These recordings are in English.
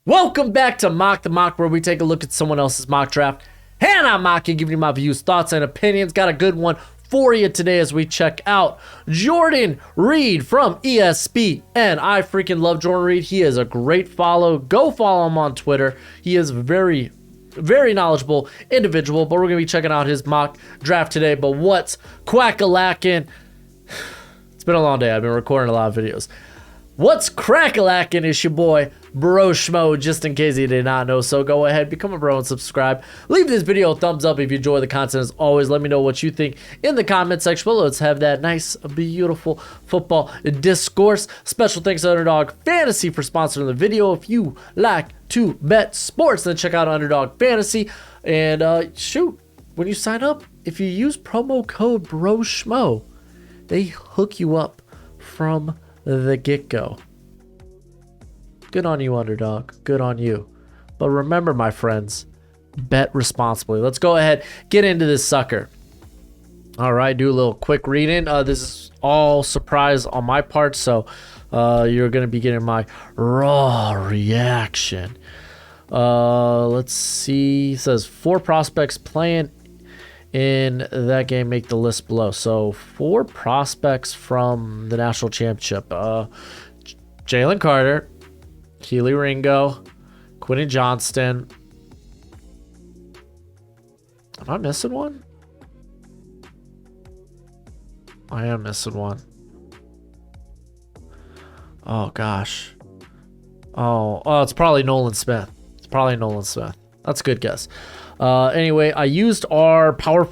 Welcome back to Mock the Mock, where we take a look at someone else's mock draft. And I'm mocking, giving you my views, thoughts, and opinions. Got a good one for you today as we check out Jordan Reid from ESPN. I freaking love Jordan Reid. He is a great follow. Go follow him on Twitter. He is very knowledgeable individual, but we're going to be checking out his mock draft today. But what's quack-a-lackin'? It's been a long day. I've been recording a lot of videos. What's crack-a-lackin' is your boy Broshmo, just in case you did not know. So go ahead, become a bro and subscribe. Leave this video a thumbs up if you enjoy the content. As always, let me know what you think in the comment section below. Let's have that nice, beautiful football discourse. Special thanks to Underdog Fantasy for sponsoring the video. If you like to bet sports, then check out Underdog Fantasy. And shoot, when you sign up, if you use promo code Broshmo, they hook you up from the get-go. Good on you, Underdog. Good on you. But remember, my friends, bet responsibly. Let's go ahead, get into this sucker. All right, do a little quick reading. This is all surprise on my part, so you're going to be getting my raw reaction. Let's see. It says 4 prospects playing in that game make the list below. So 4 prospects from the national championship. Jalen Carter, Keely Ringo, Quentin Johnston. Am I missing one? I am missing one. Oh gosh. Oh, it's probably Nolan Smith. That's a good guess. Anyway, I used our our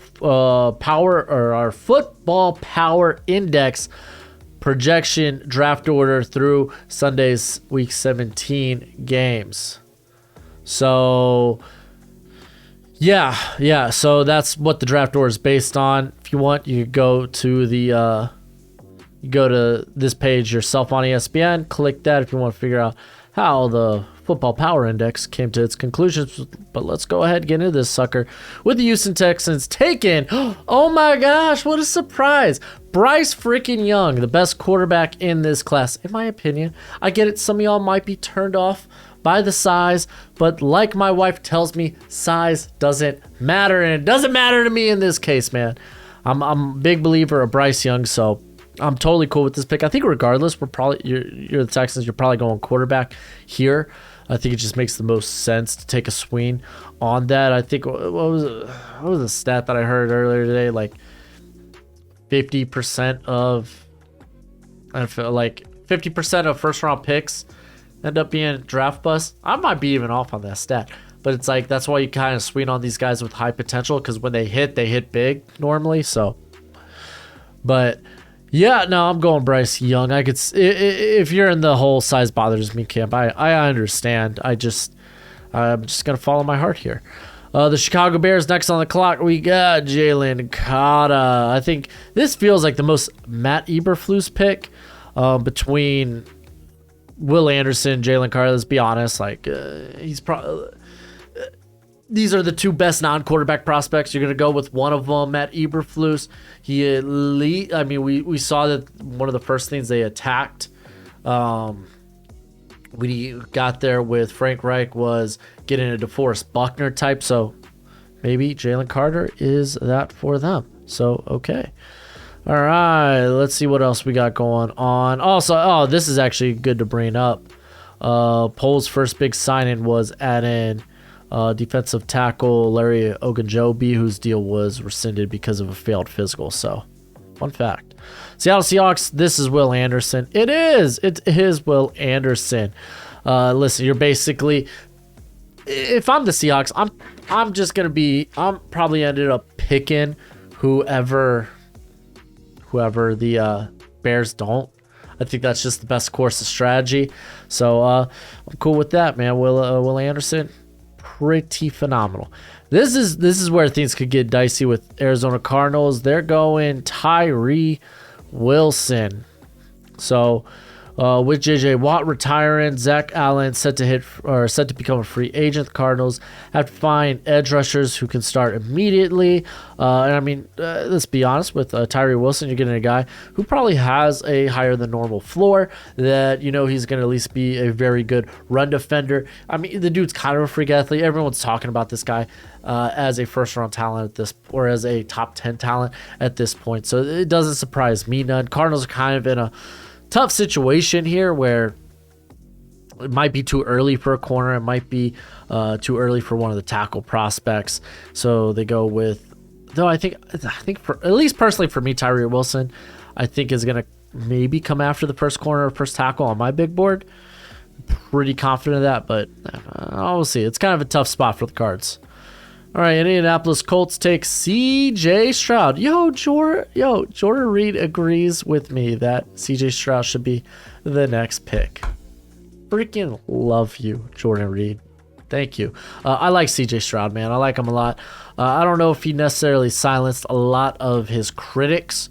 football power index projection draft order through Sunday's week 17 games. So yeah. So that's what the draft order is based on. If you want, you go to the you go to this page yourself on ESPN. Click that if you want to figure out how the football power index came to its conclusions. But let's go ahead and get into this sucker with the Houston Texans taking, oh my gosh, what a surprise, Bryce freaking Young, the best quarterback in this class, in my opinion. I get it, some of y'all might be turned off by the size, but like my wife tells me, size doesn't matter, and it doesn't matter to me in this case, man. I'm a big believer of Bryce Young, so I'm totally cool with this pick. I think regardless, you're the Texans, you're probably going quarterback here. I think it just makes the most sense to take a swing on that. I think what was the stat that I heard earlier today? Like 50% of, I feel like 50% of first round picks end up being draft busts. I might be even off on that stat, but it's like that's why you kind of swing on these guys with high potential, because when they hit big normally. So, but yeah, no, I'm going Bryce Young. I could, if you're in the whole size bothers me camp, I understand. I'm just gonna follow my heart here. The Chicago Bears next on the clock. We got Jalen Carter. I think this feels like the most Matt Eberflus pick between Will Anderson, Jalen Carter. Let's be honest. Like he's probably. These are the 2 best non-quarterback prospects. You're going to go with one of them, Matt Eberflus. We saw that one of the first things they attacked we got there with Frank Reich was getting a DeForest Buckner type. So maybe Jalen Carter is that for them. So, okay. All right, let's see what else we got going on. Also, this is actually good to bring up. Pole's first big signing was adding defensive tackle Larry Ogunjobi, whose deal was rescinded because of a failed physical. So, fun fact. Seattle Seahawks, this is Will Anderson. It is Will Anderson. Listen, you're basically, if I'm the Seahawks, I'm probably ended up picking whoever the Bears don't. I think that's just the best course of strategy. So I'm cool with that, man. Will Anderson, pretty phenomenal. This is where things could get dicey with Arizona Cardinals. They're going Tyree Wilson. So With J.J. Watt retiring, Zach Allen set to become a free agent. The Cardinals have to find edge rushers who can start immediately. And I mean, let's be honest, with Tyree Wilson, you're getting a guy who probably has a higher than normal floor, that you know he's going to at least be a very good run defender. I mean, the dude's kind of a freak athlete. Everyone's talking about this guy as a first round talent at this, or as a top 10 talent at this point. So it doesn't surprise me none. Cardinals are kind of in a tough situation here where it might be too early for a corner. It might be too early for one of the tackle prospects. So they go with, though I think for, at least personally for me, Tyree Wilson, I think is going to maybe come after the first corner or first tackle on my big board. Pretty confident of that, but we'll see. It's kind of a tough spot for the Cards. All right, Indianapolis Colts take C.J. Stroud. Jordan Reid agrees with me that C.J. Stroud should be the next pick. Freaking love you, Jordan Reid. Thank you. I like C.J. Stroud, man. I like him a lot. I don't know if he necessarily silenced a lot of his critics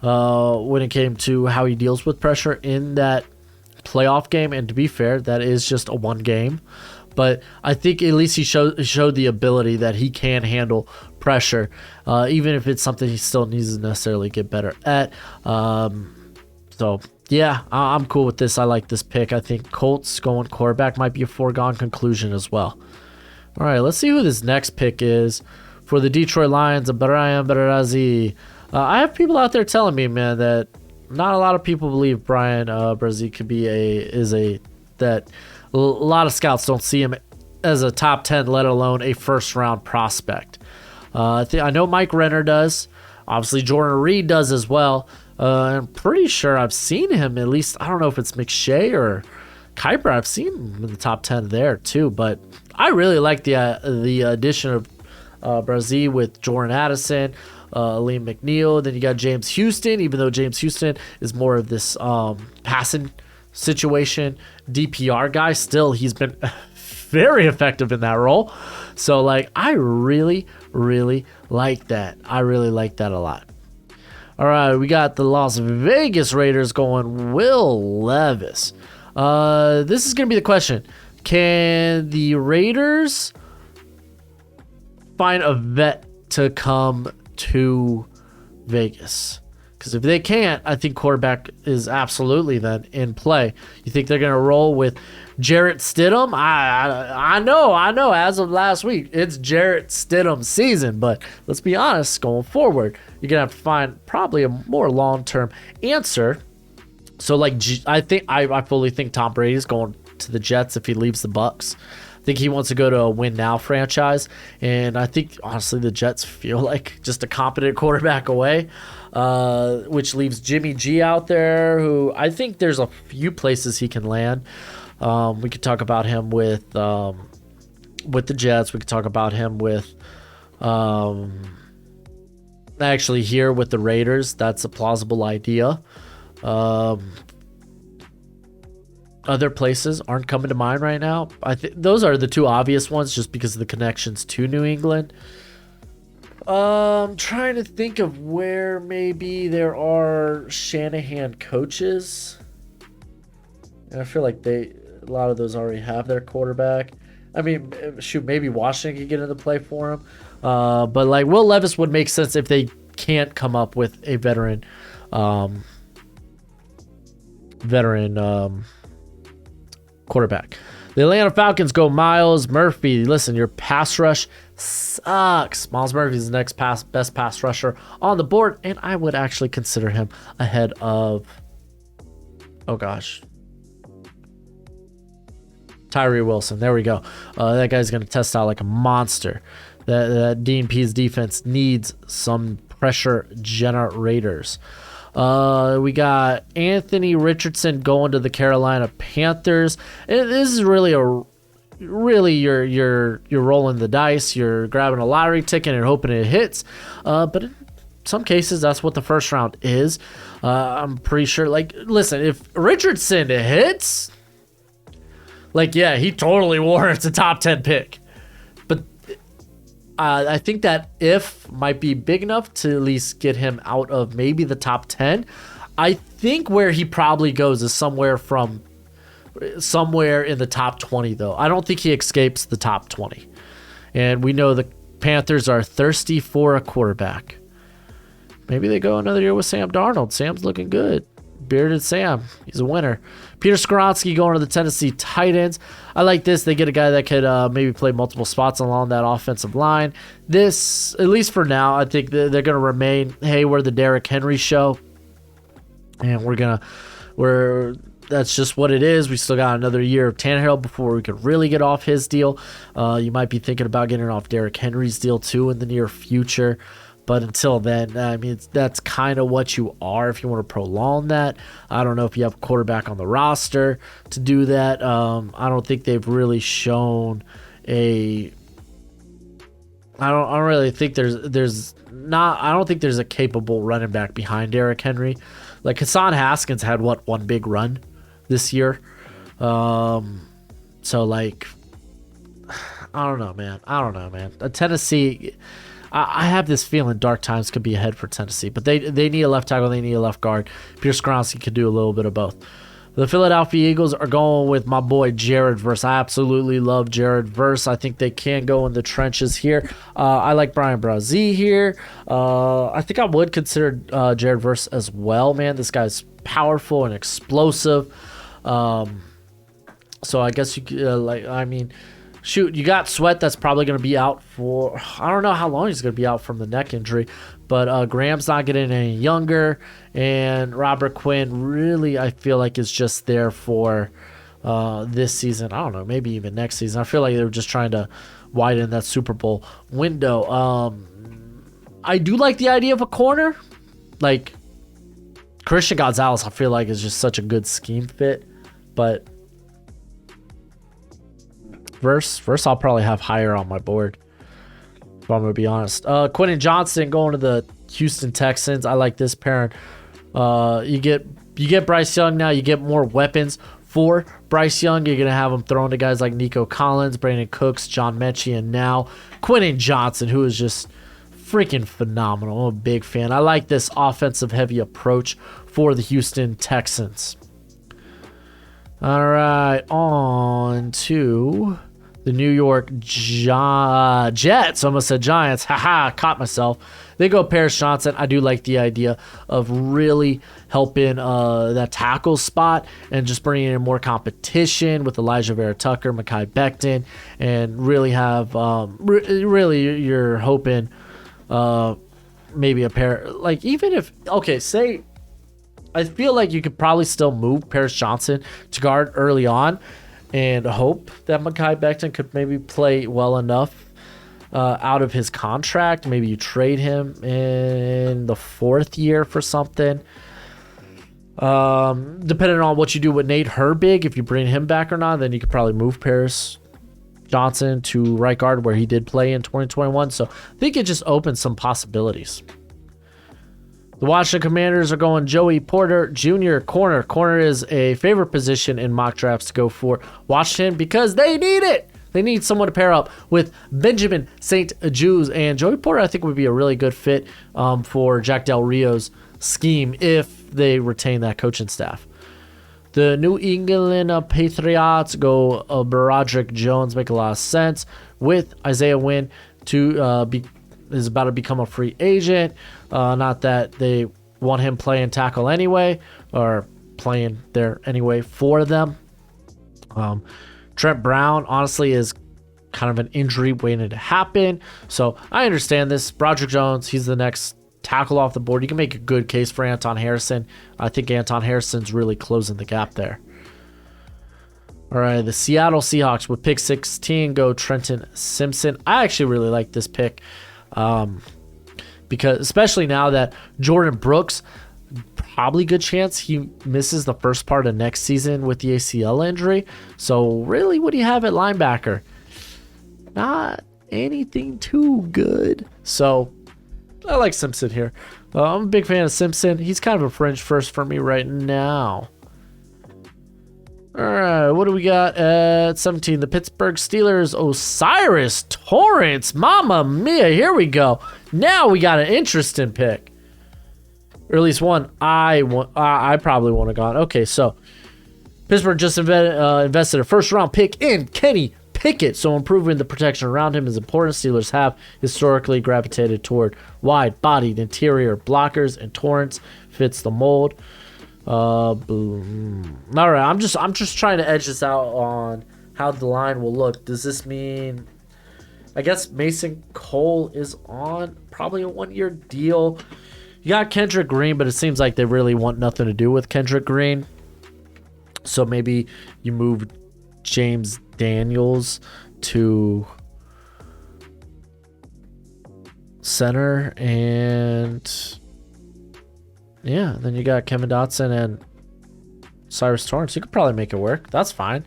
when it came to how he deals with pressure in that playoff game. And to be fair, that is just a one game. But I think at least he showed the ability that he can handle pressure, even if it's something he still needs to necessarily get better at. So, yeah, I'm cool with this. I like this pick. I think Colts going quarterback might be a foregone conclusion as well. All right, let's see who this next pick is for the Detroit Lions. Brian Barazi. I have people out there telling me, man, that not a lot of people believe Brian Barazi could be that. A lot of scouts don't see him as a top 10, let alone a first-round prospect. I know Mike Renner does. Obviously, Jordan Reid does as well. I'm pretty sure I've seen him, at least, I don't know if it's McShay or Kuiper. I've seen him in the top 10 there, too. But I really like the addition of Brazil with Jordan Addison, Liam McNeil. Then you got James Houston, even though James Houston is more of this passing situation DPR guy. Still, he's been very effective in that role. So like, I really like that. I really like that a lot. All right, we got the Las Vegas Raiders going Will Levis. This is gonna be the question: can the Raiders find a vet to come to Vegas? Because if they can't, I think quarterback is absolutely then in play. You think they're going to roll with Jarrett Stidham? I know. As of last week, it's Jarrett Stidham season. But let's be honest, going forward, you're going to have to find probably a more long-term answer. So, like, I fully think Tom Brady is going to the Jets if he leaves the Bucs. I think he wants to go to a win now franchise. And I think, honestly, the Jets feel like just a competent quarterback away. Which leaves Jimmy G out there, who I think there's a few places he can land. We could talk about him with the Jets. We could talk about him with actually here with the Raiders. That's a plausible idea. Other places aren't coming to mind right now. I think those are the two obvious ones just because of the connections to New England. Trying to think of where maybe there are Shanahan coaches. And I feel like a lot of those already have their quarterback. I mean, shoot, maybe Washington could get into play for him. But like Will Levis would make sense if they can't come up with a veteran quarterback. The Atlanta Falcons go Myles Murphy. Listen, your pass rush sucks. Myles Murphy is the next best pass rusher on the board, and I would actually consider him ahead of, Tyree Wilson. There we go. That guy's going to test out like a monster. That D&P's defense needs some pressure generators. We got Anthony Richardson going to the Carolina Panthers. And this is really you're rolling the dice. You're grabbing a lottery ticket and hoping it hits. But in some cases, that's what the first round is. I'm pretty sure. Like, listen, if Richardson hits, like, yeah, he totally warrants a top 10 pick. But I think that if might be big enough to at least get him out of maybe the top 10. I think where he probably goes is somewhere in the top 20, though. I don't think he escapes the top 20. And we know the Panthers are thirsty for a quarterback. Maybe they go another year with Sam Darnold. Sam's looking good. Bearded Sam. He's a winner. Peter Skoronski going to the Tennessee Titans. I like this. They get a guy that could maybe play multiple spots along that offensive line. This, at least for now, I think they're going to remain, hey, we're the Derrick Henry show. And that's just what it is. We still got another year of Tannehill before we could really get off his deal. You might be thinking about getting off Derrick Henry's deal too in the near future. But until then, I mean, that's kind of what you are if you want to prolong that. I don't know if you have a quarterback on the roster to do that. I don't think they've really shown I don't really think I don't think there's a capable running back behind Derrick Henry. Like Hassan Haskins had one big run this year. So like, I don't know, man. Tennessee, I have this feeling dark times could be ahead for Tennessee, but they need a left tackle, they need a left guard. Peter Skoronski could do a little bit of both. The Philadelphia Eagles are going with my boy Jared Verse. I absolutely love Jared Verse. I think they can go in the trenches here. I like Brian Brazee here. I think I would consider Jared Verse as well, man. This guy's powerful and explosive. So I guess you could, shoot, you got Sweat that's probably going to be out for, I don't know how long he's going to be out from the neck injury, but Graham's not getting any younger, and Robert Quinn really, I feel like, is just there for this season. I don't know, maybe even next season. I feel like they were just trying to widen that Super Bowl window. I do like the idea of a corner. Like, Christian Gonzalez, I feel like, is just such a good scheme fit, but Verse I'll probably have higher on my board, if I'm going to be honest. Quentin Johnston going to the Houston Texans. I like this pairing. You get Bryce Young now. You get more weapons for Bryce Young. You're going to have him thrown to guys like Nico Collins, Brandon Cooks, John Mechie, and now Quentin Johnston, who is just freaking phenomenal. I'm a big fan. I like this offensive-heavy approach for the Houston Texans. All right, on to the New York Jets. Almost said Giants. Haha, caught myself. They go Paris Johnson. I do like the idea of really helping that tackle spot and just bringing in more competition with Elijah Vera Tucker, Mekhi Becton, and really have really you're hoping maybe a pair, like, even if, okay, say, I feel like you could probably still move Paris Johnson to guard early on and hope that Mekhi Becton could maybe play well enough out of his contract. Maybe you trade him in the fourth year for something. Depending on what you do with Nate Herbig, if you bring him back or not, then you could probably move Paris Johnson to right guard where he did play in 2021. So I think it just opens some possibilities. The Washington Commanders are going Joey Porter Jr. corner. Corner is a favorite position in mock drafts to go for Washington because they need it. They need someone to pair up with Benjamin St-Juste. And Joey Porter, I think, would be a really good fit for Jack Del Rio's scheme if they retain that coaching staff. The New England Patriots go Broderick Jones. Make a lot of sense with Isaiah Wynn is about to become a free agent. Not that they want him playing tackle anyway, or playing there anyway for them. Trent Brown, honestly, is kind of an injury waiting to happen. So I understand this. Broderick Jones, he's the next tackle off the board. You can make a good case for Anton Harrison. I think Anton Harrison's really closing the gap there. All right, the Seattle Seahawks with pick 16 go Trenton Simpson. I actually really like this pick. Because especially now that Jordan Brooks, probably good chance he misses the first part of next season with the ACL injury. So really, what do you have at linebacker? Not anything too good. So I like Simpson here. I'm a big fan of Simpson. He's kind of a fringe first for me right now. All right, what do we got at 17? The Pittsburgh Steelers, Osiris Torrance. Mamma mia, here we go. Now we got an interesting pick. or at least one I probably wouldn't have gone. Okay, so Pittsburgh just invested a first-round pick in Kenny Pickett, so improving the protection around him is important. Steelers have historically gravitated toward wide-bodied interior blockers, and Torrance fits the mold. Boom. All right, I'm just trying to edge this out on how the line will look. Does this mean? I guess Mason Cole is on probably a 1-year deal. You got Kendrick Green, but it seems like they really want nothing to do with Kendrick Green. So maybe you move James Daniels to center, and yeah, then you got Kevin Dotson and Cyrus Torrance. You could probably make it work. That's fine,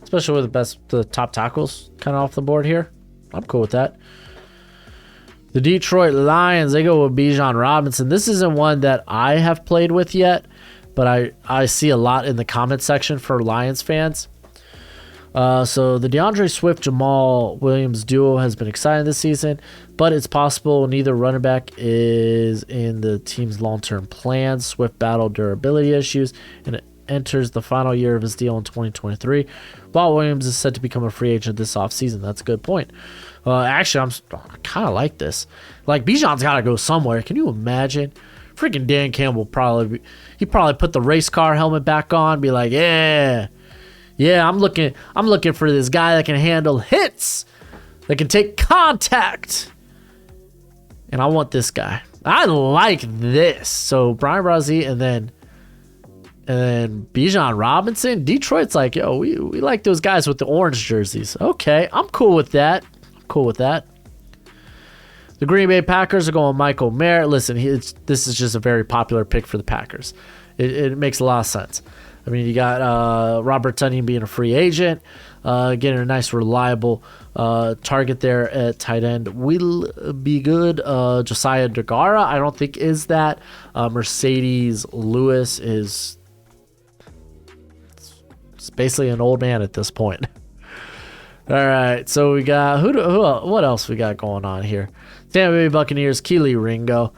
especially with the top tackles kind of off the board here. I'm cool with that. The Detroit Lions, they go with Bijan Robinson. This isn't one that I have played with yet, but I see a lot in the comment section for Lions fans. So the DeAndre Swift-Jamal Williams duo has been exciting this season, but it's possible neither running back is in the team's long-term plans. Swift battled durability issues and enters the final year of his deal in 2023, while Williams is set to become a free agent this offseason. That's a good point. Actually, I kind of like this. Like, Bijan's got to go somewhere. Can you imagine? Freaking Dan Campbell probably put the race car helmet back on, be like, yeah, I'm looking for this guy that can handle hits, that can take contact, and I want this guy. I like this. So Brian Brazee and then Bijan Robinson. Detroit's like, yo, we like those guys with the orange jerseys. Okay, I'm cool with that. The Green Bay Packers are going Michael Merritt. Listen, this is just a very popular pick for the Packers. It makes a lot of sense. I mean, you got Robert Tonyan being a free agent, getting a nice, reliable target there at tight end will be good. Josiah DeGara, I don't think is that. Mercedes Lewis is basically an old man at this point. All right, so we got what else we got going on here? Tampa Bay Buccaneers, Keely Ringo.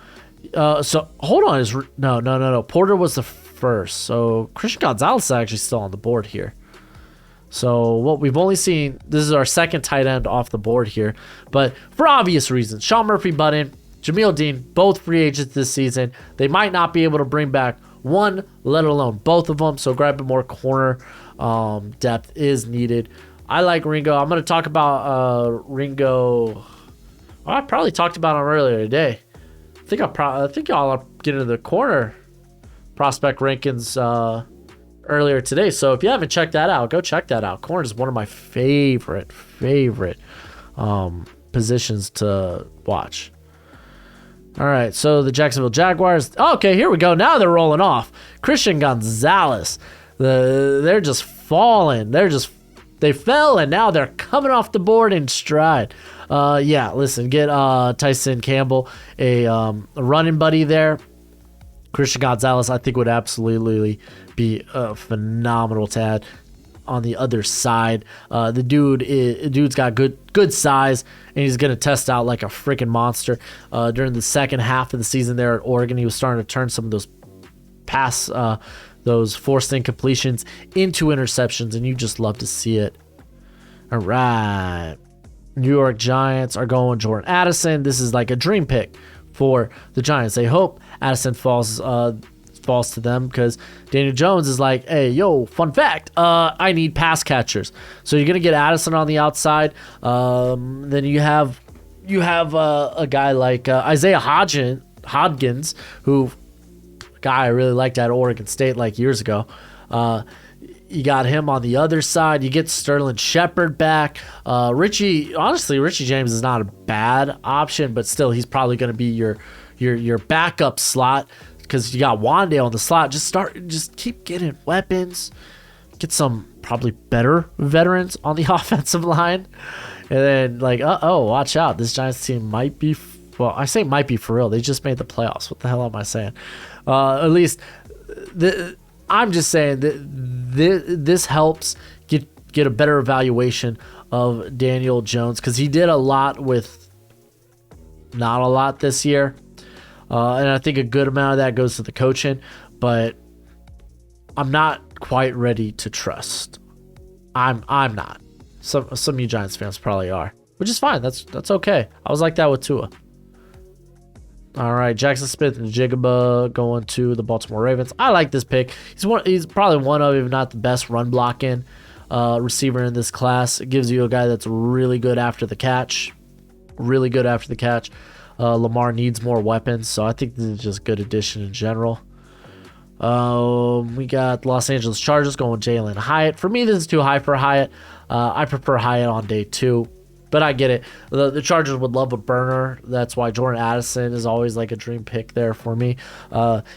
So hold on, no. Porter was the first. So Christian Gonzalez is actually still on the board here. So what we've only seen, this is our second tight end off the board here, but for obvious reasons, Sean Murphy-Bunting, Jamil Dean, both free agents this season. They might not be able to bring back one, let alone both of them. So grabbing more corner depth is needed. I like Ringo. I'm going to talk about Ringo. I probably talked about him earlier today. I think y'all are getting to the corner prospect rankings earlier today. So if you haven't checked that out, go check that out. Corner is one of my favorite positions to watch. All right, so the Jacksonville Jaguars. Okay, here we go. Now they're rolling off. Christian Gonzalez. They're just falling. They fell, and now they're coming off the board in stride. Yeah, listen, get Tyson Campbell a running buddy there. Christian Gonzalez, I think, would absolutely be a phenomenal tad on the other side. The dude's got good size, and he's going to test out like a freaking monster. During the second half of the season there at Oregon, he was starting to turn some of those those forced incompletions into interceptions, and you just love to see it. All right. New York Giants are going Jordan Addison. This is like a dream pick for the Giants. They hope Addison falls to them because Daniel Jones is like, hey, yo, fun fact, I need pass catchers. So you're going to get Addison on the outside. Then you have a guy like Isaiah Hodgins, who guy I really liked at Oregon State like years ago. You got him on the other side. You get Sterling Shepard back. Richie James is not a bad option, but still, he's probably going to be your backup slot because you got Wandale on the slot. Just keep getting weapons. Get some probably better veterans on the offensive line, and then watch out. This Giants team might be. Well, I say might be for real. They just made the playoffs. What the hell am I saying? At least, I'm just saying that this helps get a better evaluation of Daniel Jones because he did a lot with not a lot this year. And I think a good amount of that goes to the coaching, but I'm not quite ready to trust. I'm not. Some of you Giants fans probably are, which is fine. That's okay. I was like that with Tua. All right, Jackson Smith and Jigaba going to the Baltimore Ravens. I like this pick. He's probably one of, if not the best run blocking receiver in this class. It gives you a guy that's really good after the catch. Really good after the catch. Lamar needs more weapons, so I think this is just a good addition in general. We got Los Angeles Chargers going Jalen Hyatt. For me, this is too high for Hyatt. I prefer Hyatt on day 2. But I get it. The Chargers would love a burner. That's why Jordan Addison is always like a dream pick there for me.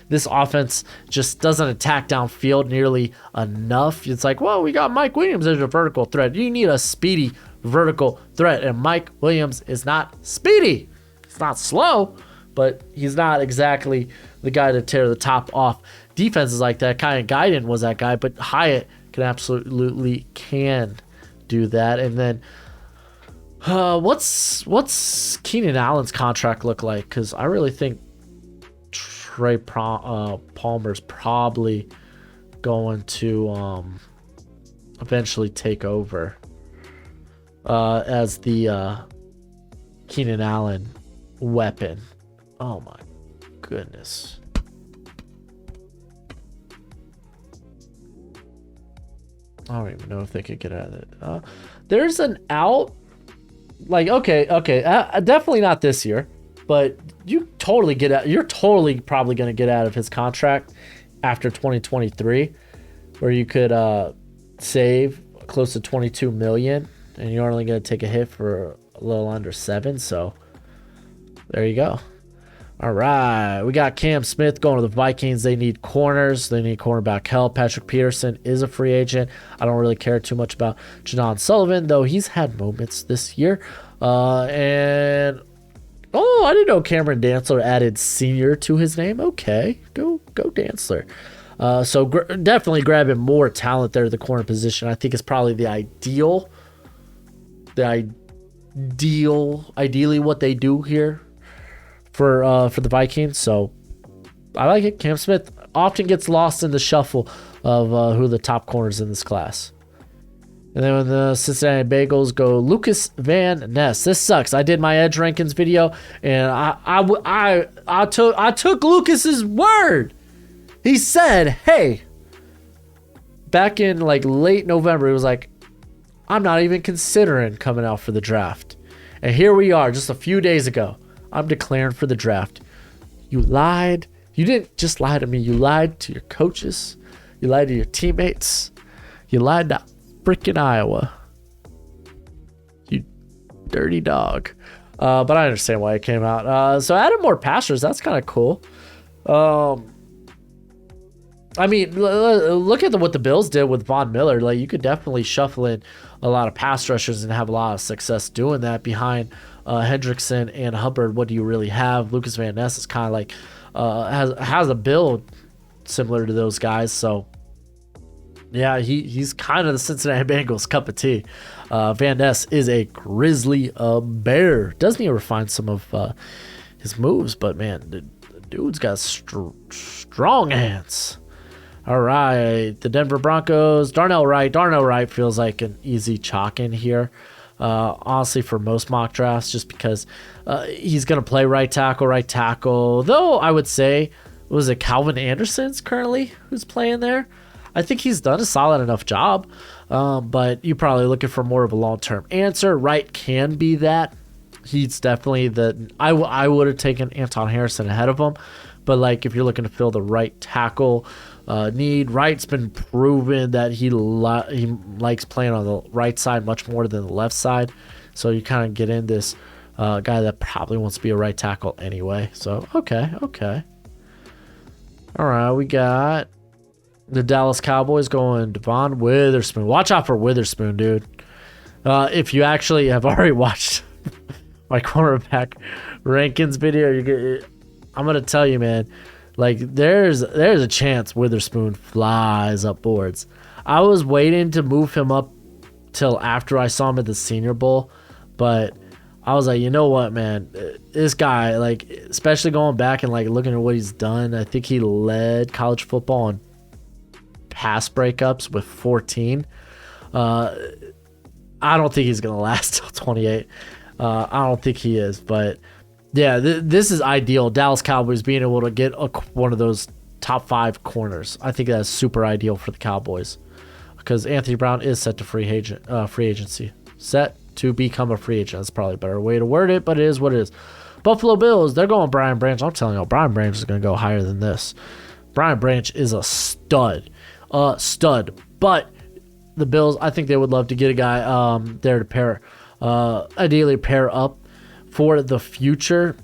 This offense just doesn't attack downfield nearly enough. It's like, well, we got Mike Williams as a vertical threat. You need a speedy vertical threat, and Mike Williams is not speedy. He's not slow, but he's not exactly the guy to tear the top off defenses like that. Kind of Guyton was that guy, but Hyatt absolutely can do that. And then what's Keenan Allen's contract look like? Because I really think Trey Palmer's probably going to eventually take over as the Keenan Allen weapon. Oh my goodness. I don't even know if they could get out of it. There's an out. Like, okay, definitely not this year, but you're totally probably going to get out of his contract after 2023, where you could save close to $22 million, and you're only going to take a hit for a little under 7. So there you go. All right, we got Cam Smith going to the Vikings. They need corners. They need cornerback help. Patrick Peterson is a free agent. I don't really care too much about Jadon Sullivan, though he's had moments this year. I didn't know Cameron Dantzler added senior to his name. Okay, go Dantzler. So definitely grabbing more talent there at the corner position. I think is probably ideally what they do here for the Vikings. So I like it. Cam Smith often gets lost in the shuffle of who the top corners in this class. And then when the Cincinnati Bengals go Lucas Van Ness. This sucks. I did my edge rankings video, and I took Lucas's word. He said, hey, back in like late November, he was like, I'm not even considering coming out for the draft. And here we are just a few days ago. I'm declaring for the draft. You lied. You didn't just lie to me. You lied to your coaches. You lied to your teammates. You lied to freaking Iowa. You dirty dog. But I understand why it came out. So adding more passers, that's kind of cool. I mean, look at what the Bills did with Von Miller. Like, you could definitely shuffle in a lot of pass rushers and have a lot of success doing that behind Hendrickson and Hubbard. What do you really have? Lucas Van Ness is kind of like has a build similar to those guys. So yeah, he's kind of the Cincinnati Bengals cup of tea. Van Ness is a grizzly bear. Doesn't he refine some of his moves? But man, the dude's got strong hands. All right, the Denver Broncos, Darnell Wright. Darnell Wright feels like an easy chalk in here. Honestly, for most mock drafts, just because he's going to play right tackle. Though I would say, was it Calvin Anderson's currently who's playing there? I think he's done a solid enough job, but you're probably looking for more of a long-term answer. Wright can be that. He's definitely I would have taken Anton Harrison ahead of him, but like if you're looking to fill the right tackle need, Wright's been proven that he likes playing on the right side much more than the left side. So you kind of get in this guy that probably wants to be a right tackle anyway. So okay. All right, we got the Dallas Cowboys going Devon Witherspoon. Watch out for Witherspoon, dude. If you actually have already watched my cornerback rankings video, I'm gonna tell you, man. Like there's a chance Witherspoon flies up boards. I was waiting to move him up till after I saw him at the Senior Bowl, but I was like, you know what, man, this guy, like, especially going back and like looking at what he's done, I think he led college football in pass breakups with 14. I don't think he's gonna last till 28. I don't think he is, but yeah, this is ideal. Dallas Cowboys being able to get one of those top 5 corners. I think that's super ideal for the Cowboys because Anthony Brown is set to free agency. Set to become a free agent. That's probably a better way to word it, but it is what it is. Buffalo Bills, they're going Brian Branch. I'm telling you, Brian Branch is going to go higher than this. Brian Branch is a stud. But the Bills, I think they would love to get a guy there to ideally pair up for the future.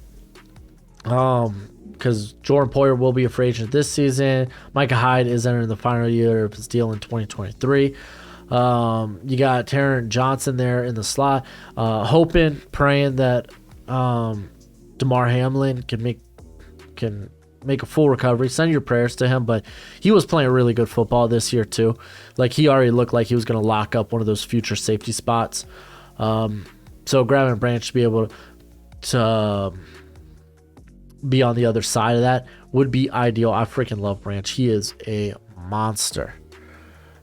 Because Jordan Poyer will be a free agent this season. Micah Hyde is entering the final year of his deal in 2023. You got Taron Johnson there in the slot. Hoping, praying that DeMar Hamlin can make a full recovery. Send your prayers to him, but he was playing really good football this year too. Like he already looked like he was going to lock up one of those future safety spots. So grabbing Branch to be able to be on the other side of that would be ideal. I freaking love Branch. He is a monster.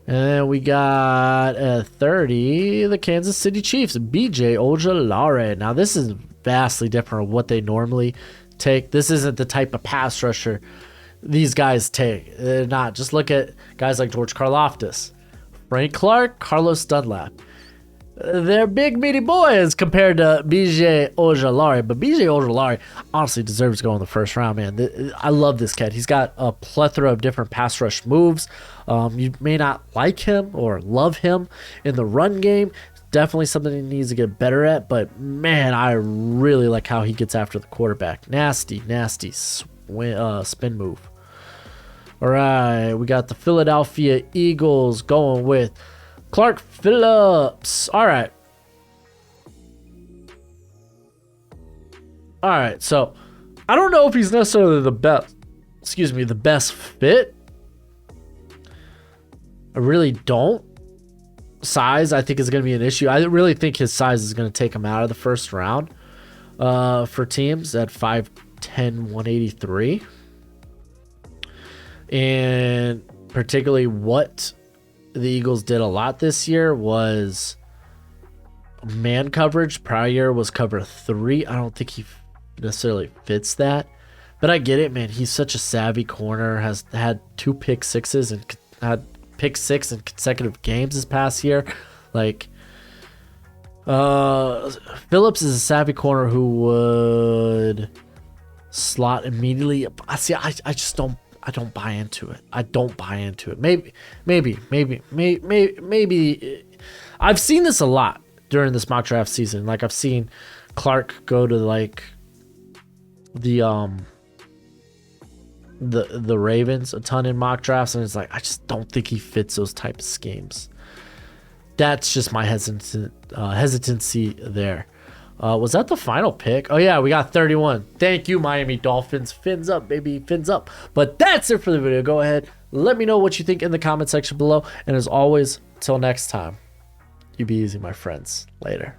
And then we got at 30, the Kansas City Chiefs, BJ Ojulari. Now this is vastly different from what they normally take. This isn't the type of pass rusher these guys take. They're not. Just look at guys like George Karlaftis, Frank Clark, Carlos Dunlap. They're big meaty boys compared to BJ Ojulari, but BJ Ojulari honestly deserves to go in the first round, man. I love this kid. He's got a plethora of different pass rush moves. You may not like him or love him in the run game. Definitely something he needs to get better at, but man, I really like how he gets after the quarterback. Nasty spin move. All right, we got the Philadelphia Eagles going with Clark Phillips. All right, so I don't know if he's necessarily the best fit. I really don't. Size, I think, is going to be an issue. I really think his size is going to take him out of the first round for teams at 5'10", 183. And particularly what the Eagles did a lot this year was man coverage. Prior year was cover 3. I don't think he necessarily fits that. But I get it, man. He's such a savvy corner. Has had 2 pick sixes and had pick 6 in consecutive games this past year. Like, Phillips is a savvy corner who would slot immediately. See, I just don't. I don't buy into it. Maybe. I've seen this a lot during this mock draft season. Like I've seen Clark go to like the Ravens a ton in mock drafts, and it's like I just don't think he fits those type of schemes. That's just my hesitancy there. Was that the final pick? Oh yeah, we got 31. Thank you, Miami Dolphins. Fins up, baby, fins up. But that's it for the video. Go ahead, let me know what you think in the comment section below. And as always, till next time, you be easy, my friends. Later.